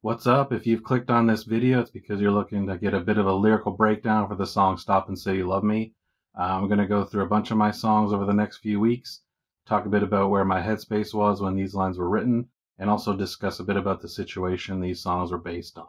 What's up? If you've clicked on this video, it's because you're looking to get a bit of a lyrical breakdown for the song Stop and Say You Love Me. I'm going to go through a bunch of my songs over the next few weeks, talk a bit about where my headspace was when these lines were written, and also discuss a bit about the situation these songs were based on.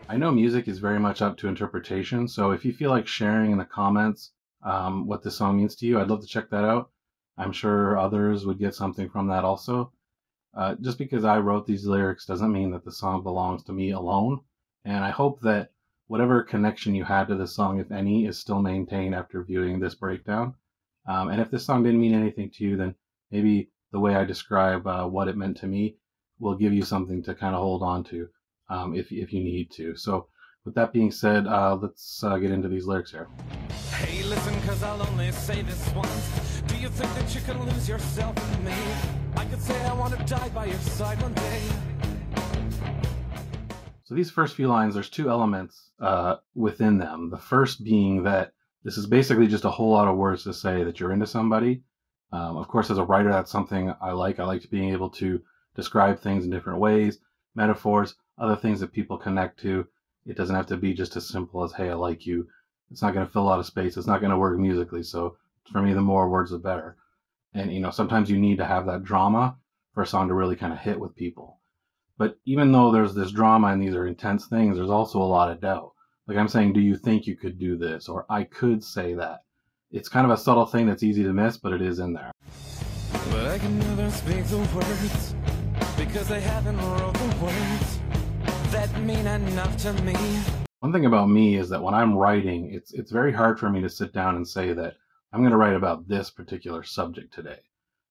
I know music is very much up to interpretation, so if you feel like sharing in the comments what this song means to you, I'd love to check that out. I'm sure others would get something from that also. Just because I wrote these lyrics doesn't mean that the song belongs to me alone, and I hope that whatever connection you had to this song, if any, is still maintained after viewing this breakdown. And if this song didn't mean anything to you, then maybe the way I describe what it meant to me will give you something to kind of hold on to if you need to. So with that being said, let's get into these lyrics here. Hey, listen, cause I'll only say this once. Do you think that you can lose yourself in me? I could say I want to die by your side one day. So these first few lines, there's two elements within them. The first being that this is basically just a whole lot of words to say that you're into somebody. Of course, as a writer, that's something I like. I like being able to describe things in different ways, metaphors, other things that people connect to. It doesn't have to be just as simple as, hey, I like you. It's not going to fill a lot of space. It's not going to work musically. So for me, the more words, the better. And, sometimes you need to have that drama for a song to really kind of hit with people. But even though there's this drama and these are intense things, there's also a lot of doubt. Like I'm saying, do you think you could do this? Or I could say that. It's kind of a subtle thing that's easy to miss, but it is in there. But I can never speak the words, because I haven't wrote the words that mean enough to me. One thing about me is that when I'm writing, it's very hard for me to sit down and say that I'm going to write about this particular subject today.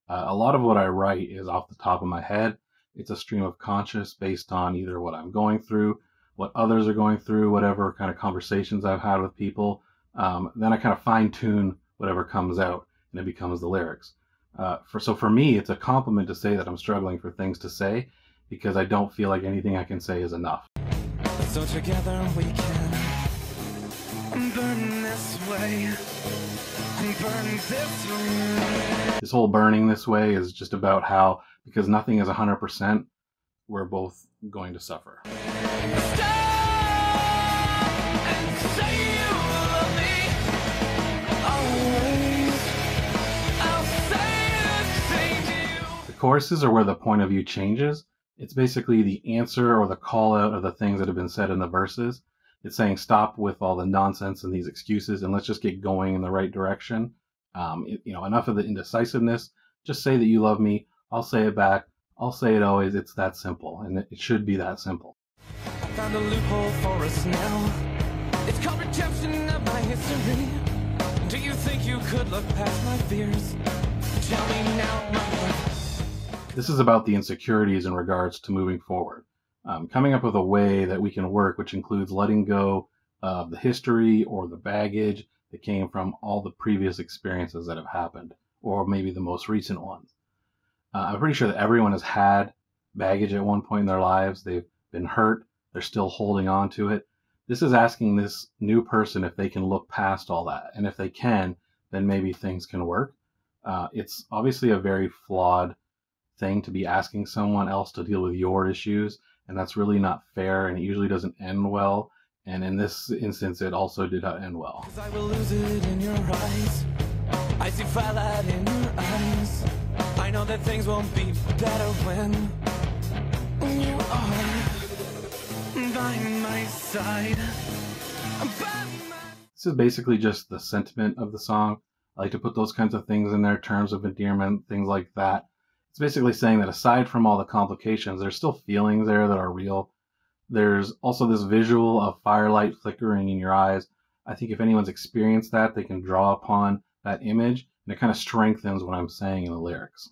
A lot of what I write is off the top of my head. It's a stream of conscious based on either what I'm going through, what others are going through, whatever kind of conversations I've had with people. Then I kind of fine tune whatever comes out and it becomes the lyrics. So for me, it's a compliment to say that I'm struggling for things to say because I don't feel like anything I can say is enough. So together we can burn this way, burn this way. This whole burning this way is just about how, because nothing is 100%, we're both going to suffer. The choruses are where the point of view changes. It's basically the answer or the call out of the things that have been said in the verses. It's saying stop with all the nonsense and these excuses and let's just get going in the right direction. Enough of the indecisiveness. Just say that you love me. I'll say it back. I'll say it always. It's that simple, and it should be that simple. I found a loophole for us now. It's called redemption of my history. Do you think you could look past my fears? Tell me now, my love. This is about the insecurities in regards to moving forward. Coming up with a way that we can work, which includes letting go of the history or the baggage that came from all the previous experiences that have happened, or maybe the most recent ones. I'm pretty sure that everyone has had baggage at one point in their lives. They've been hurt. They're still holding on to it. This is asking this new person if they can look past all that. And if they can, then maybe things can work. It's obviously a very flawed thing to be asking someone else to deal with your issues. And that's really not fair. And it usually doesn't end well. And in this instance, it also did not end well. 'Cause I will lose it in your eyes. I see firelight in your eyes. I know that things won't be better when you are by my side. This is basically just the sentiment of the song. I like to put those kinds of things in there, terms of endearment, things like that. It's basically saying that aside from all the complications, there's still feelings there that are real. There's also this visual of firelight flickering in your eyes. I think if anyone's experienced that, they can draw upon that image, and it kind of strengthens what I'm saying in the lyrics.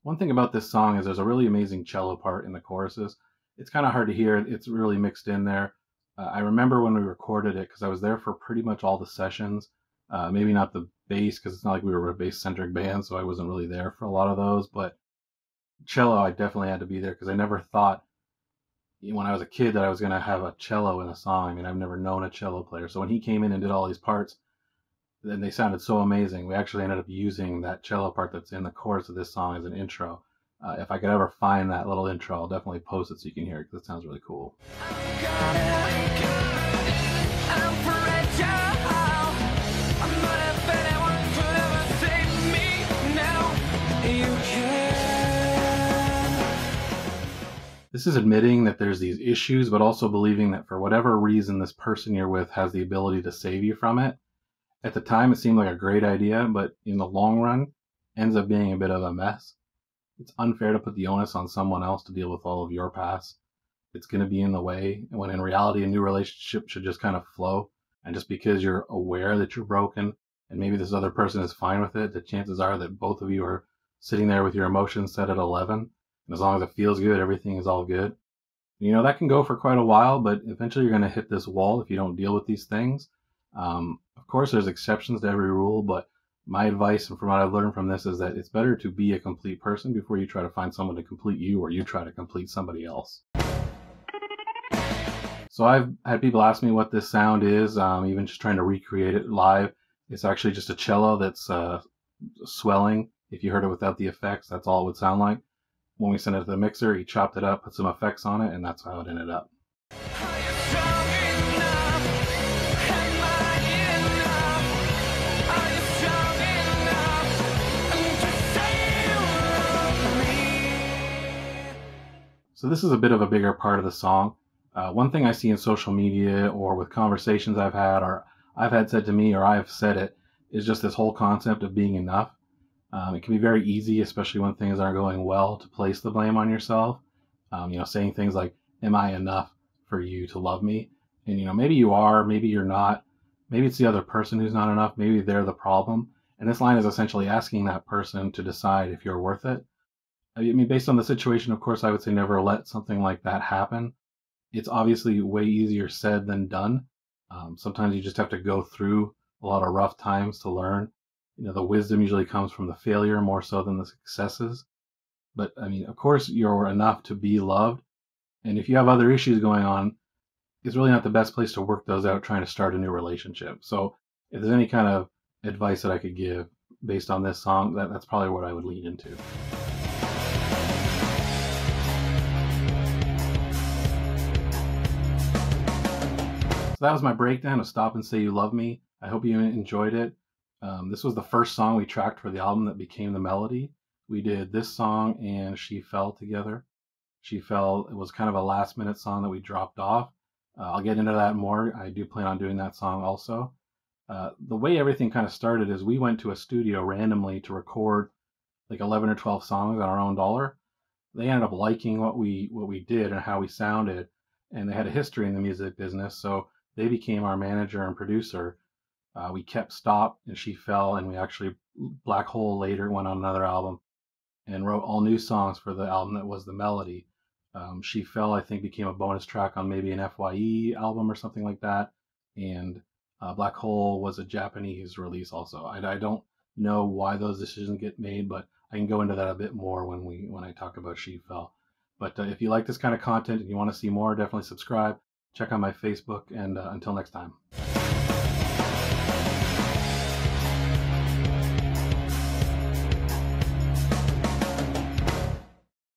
One thing about this song is there's a really amazing cello part in the choruses. It's kind of hard to hear. It's really mixed in there. I remember when we recorded it, because I was there for pretty much all the sessions. Maybe not the bass, because it's not like we were a bass-centric band, so I wasn't really there for a lot of those. But cello, I definitely had to be there because I never thought when I was a kid that I was going to have a cello in a song. I mean, I've never known a cello player. So when he came in and did all these parts, then they sounded so amazing. We actually ended up using that cello part that's in the chorus of this song as an intro. If I could ever find that little intro, I'll definitely post it so you can hear it because it sounds really cool. This is admitting that there's these issues, but also believing that for whatever reason, this person you're with has the ability to save you from it. At the time, it seemed like a great idea, but in the long run, ends up being a bit of a mess. It's unfair to put the onus on someone else to deal with all of your past. It's going to be in the way, when in reality, a new relationship should just kind of flow. And just because you're aware that you're broken, and maybe this other person is fine with it, the chances are that both of you are sitting there with your emotions set at 11. And as long as it feels good, everything is all good. That can go for quite a while, but eventually you're going to hit this wall if you don't deal with these things. Of course, there's exceptions to every rule, but my advice and from what I've learned from this is that it's better to be a complete person before you try to find someone to complete you or you try to complete somebody else. So I've had people ask me what this sound is, even just trying to recreate it live. It's actually just a cello that's swelling. If you heard it without the effects, that's all it would sound like. When we sent it to the mixer, he chopped it up, put some effects on it, and that's how it ended up. So this is a bit of a bigger part of the song. One thing I see in social media or with conversations I've had or I've had said to me or I've said it is just this whole concept of being enough. It can be very easy, especially when things aren't going well, to place the blame on yourself. Saying things like, am I enough for you to love me? And, maybe you are, maybe you're not. Maybe it's the other person who's not enough. Maybe they're the problem. And this line is essentially asking that person to decide if you're worth it. I mean, based on the situation, of course, I would say never let something like that happen. It's obviously way easier said than done. Sometimes you just have to go through a lot of rough times to learn. The wisdom usually comes from the failure more so than the successes. But I mean, of course, you're enough to be loved. And if you have other issues going on, it's really not the best place to work those out trying to start a new relationship. So if there's any kind of advice that I could give based on this song, that's probably what I would lean into. So that was my breakdown of Stop and Say You Love Me. I hope you enjoyed it. This was the first song we tracked for the album that became the melody. We did this song and She Fell together. She Fell, it was kind of a last minute song that we dropped off. I'll get into that more. I do plan on doing that song also. The way everything kind of started is we went to a studio randomly to record like 11 or 12 songs on our own dollar. They ended up liking what we did and how we sounded, and they had a history in the music business, so they became our manager and producer. We kept Stop and She Fell, and we actually, Black Hole later went on another album and wrote all new songs for the album that was the melody. She Fell, I think, became a bonus track on maybe an FYE album or something like that. And Black Hole was a Japanese release also. I don't know why those decisions get made, but I can go into that a bit more when I talk about She Fell. But if you like this kind of content and you want to see more, definitely subscribe. Check out my Facebook, and until next time.